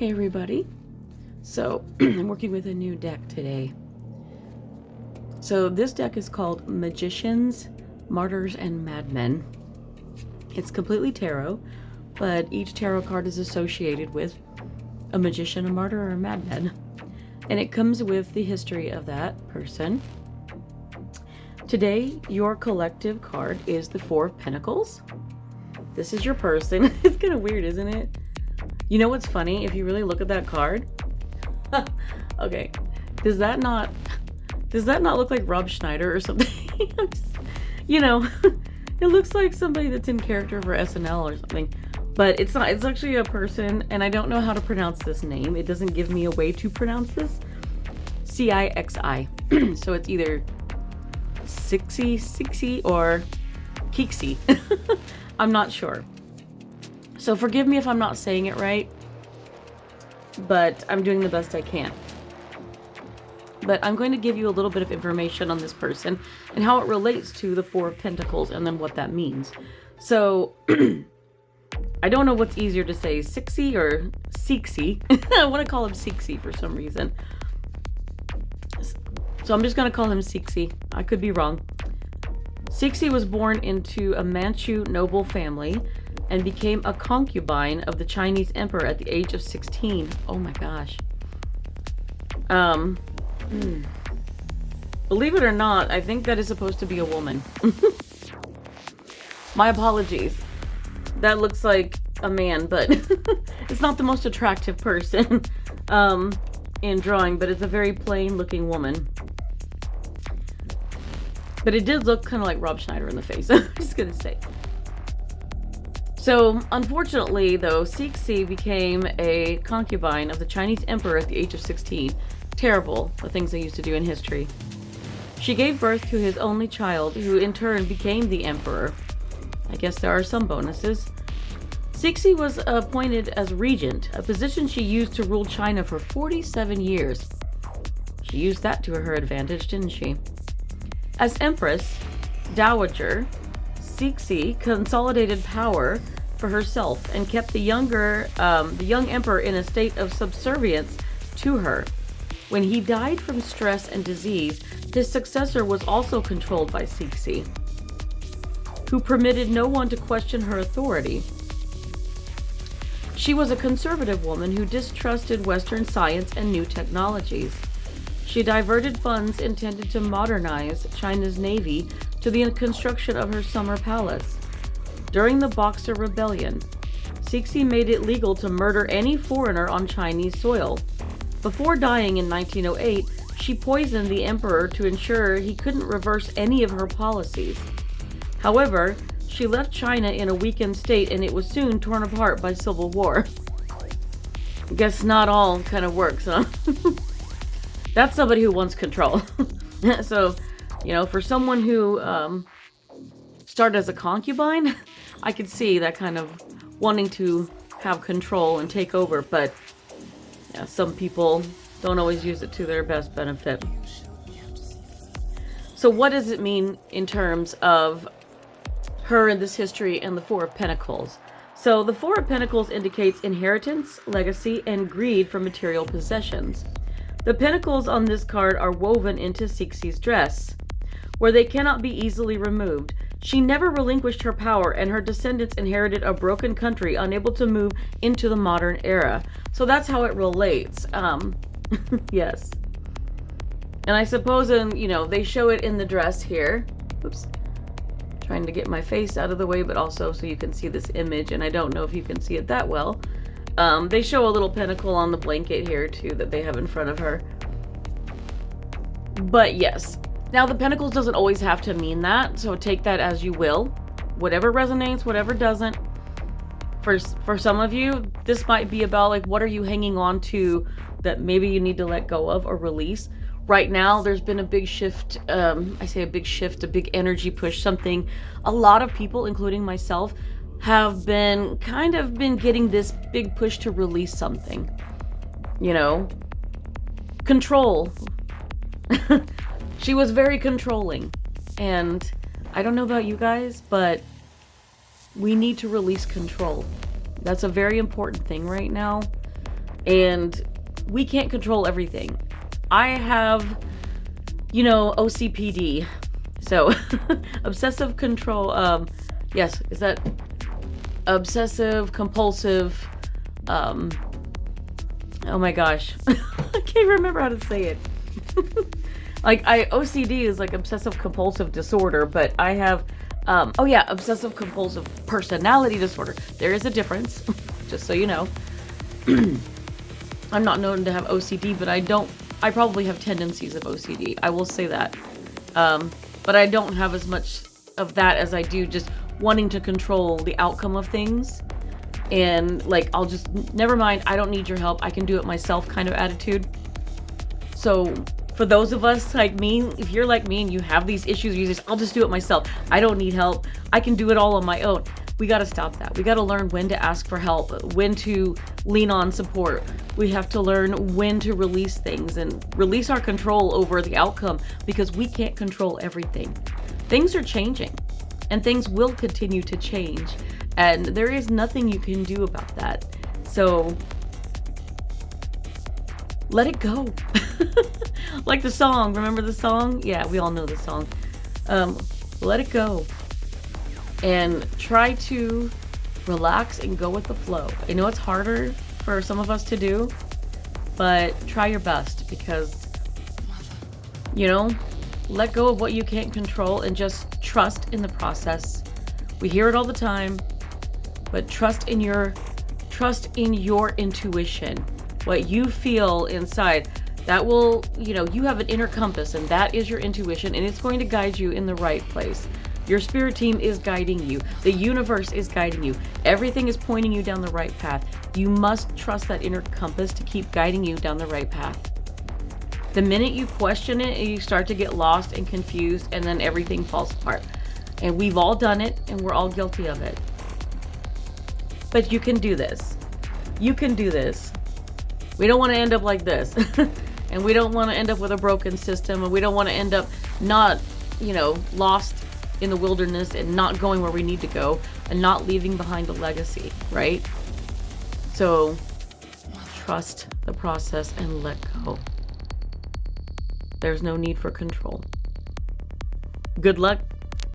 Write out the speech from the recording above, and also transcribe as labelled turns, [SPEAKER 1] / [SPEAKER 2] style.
[SPEAKER 1] Hey everybody. So I'm working with a new deck today. So this deck is called Magicians, Martyrs, and Madmen. It's completely tarot, but each tarot card is associated with a magician, a martyr, or a madman. And it comes with the history of that person. Today, your collective card is the Four of Pentacles. This is your person. It's kind of weird, isn't it? You know what's funny? If you really look at that card, okay, does that not look like Rob Schneider or something? It looks like somebody that's in character for SNL or something, but it's not. It's actually a person, and I don't know how to pronounce this name. It doesn't give me a way to pronounce this. Cixi. So it's either Sixi, or Kixi. I'm not sure. So forgive me if I'm not saying it right, but I'm doing the best I can. But I'm going to give you a little bit of information on this person and how it relates to the Four of Pentacles and then what that means. So I don't know what's easier to say, Sixi or Sixi. I want to call him Sixi for some reason. So I'm just going to call him Sixi. I could be wrong. Sixi was born into a Manchu noble family and became a concubine of the Chinese emperor at the age of 16. Oh my gosh. Believe it or not, I think that is supposed to be a woman. My apologies. That looks like a man, but it's not the most attractive person in drawing, but it's a very plain looking woman. But it did look kind of like Rob Schneider in the face, I'm just gonna say. So, unfortunately, though, Sixi became a concubine of the Chinese emperor at the age of 16. Terrible, the things they used to do in history. She gave birth to his only child, who in turn became the emperor. I guess there are some bonuses. Sixi was appointed as regent, a position she used to rule China for 47 years. She used that to her advantage, didn't she? As empress, dowager, Sixi consolidated power for herself and kept the young emperor in a state of subservience to her. When he died from stress and disease, his successor was also controlled by Sixi, who permitted no one to question her authority. She was a conservative woman who distrusted Western science and new technologies. She diverted funds intended to modernize China's navy to the construction of her summer palace. During the Boxer Rebellion, Sixi made it legal to murder any foreigner on Chinese soil. Before dying in 1908, she poisoned the emperor to ensure he couldn't reverse any of her policies. However, she left China in a weakened state, and it was soon torn apart by civil war. Guess not all kind of works, huh? That's somebody who wants control. So, for someone who started as a concubine, I could see that kind of wanting to have control and take over, but yeah, some people don't always use it to their best benefit. So what does it mean in terms of her in this history and the Four of Pentacles? So the Four of Pentacles indicates inheritance, legacy, and greed for material possessions. The pentacles on this card are woven into Sixi's dress, where they cannot be easily removed. She never relinquished her power, and her descendants inherited a broken country, unable to move into the modern era. So that's how it relates. Yes. And I suppose, they show it in the dress here. Oops. Trying to get my face out of the way, but also so you can see this image, and I don't know if you can see it that well. They show a little pentacle on the blanket here, too, that they have in front of her. But yes. Now, the pentacles doesn't always have to mean that, so take that as you will. Whatever resonates, whatever doesn't. For some of you, this might be about, like, what are you hanging on to that maybe you need to let go of or release. Right now, there's been a big shift. I say a big shift, a big energy push, something a lot of people, including myself, have been getting this big push to release something. Control. She was very controlling, and I don't know about you guys, but we need to release control. That's a very important thing right now. And we can't control everything. I have, OCPD. So, obsessive control, yes, is that obsessive compulsive, oh my gosh. I can't remember how to say it. OCD is like obsessive compulsive disorder, but I have, obsessive compulsive personality disorder. There is a difference, just so you know. I'm not known to have OCD, but I probably have tendencies of OCD. I will say that. But I don't have as much of that as I do just wanting to control the outcome of things. And I'll just, never mind, I don't need your help, I can do it myself kind of attitude. So for those of us like me, if you're like me and you have these issues, you just, I'll just do it myself. I don't need help. I can do it all on my own. We got to stop that. We got to learn when to ask for help, when to lean on support. We have to learn when to release things and release our control over the outcome, because we can't control everything. Things are changing and things will continue to change, and there is nothing you can do about that. So let it go. Like the song, remember the song? Yeah, we all know the song. Let it go. And try to relax and go with the flow. I know it's harder for some of us to do, but try your best, because, let go of what you can't control and just trust in the process. We hear it all the time, but trust in your intuition. What you feel inside, that will, you have an inner compass, and that is your intuition, and it's going to guide you in the right place. Your spirit team is guiding you. The universe is guiding you. Everything is pointing you down the right path. You must trust that inner compass to keep guiding you down the right path. The minute you question it, you start to get lost and confused, and then everything falls apart. And we've all done it, and we're all guilty of it. But you can do this. You can do this. We don't want to end up like this. And we don't want to end up with a broken system, and we don't want to end up not, lost in the wilderness and not going where we need to go and not leaving behind a legacy, right? So trust the process and let go. There's no need for control. Good luck.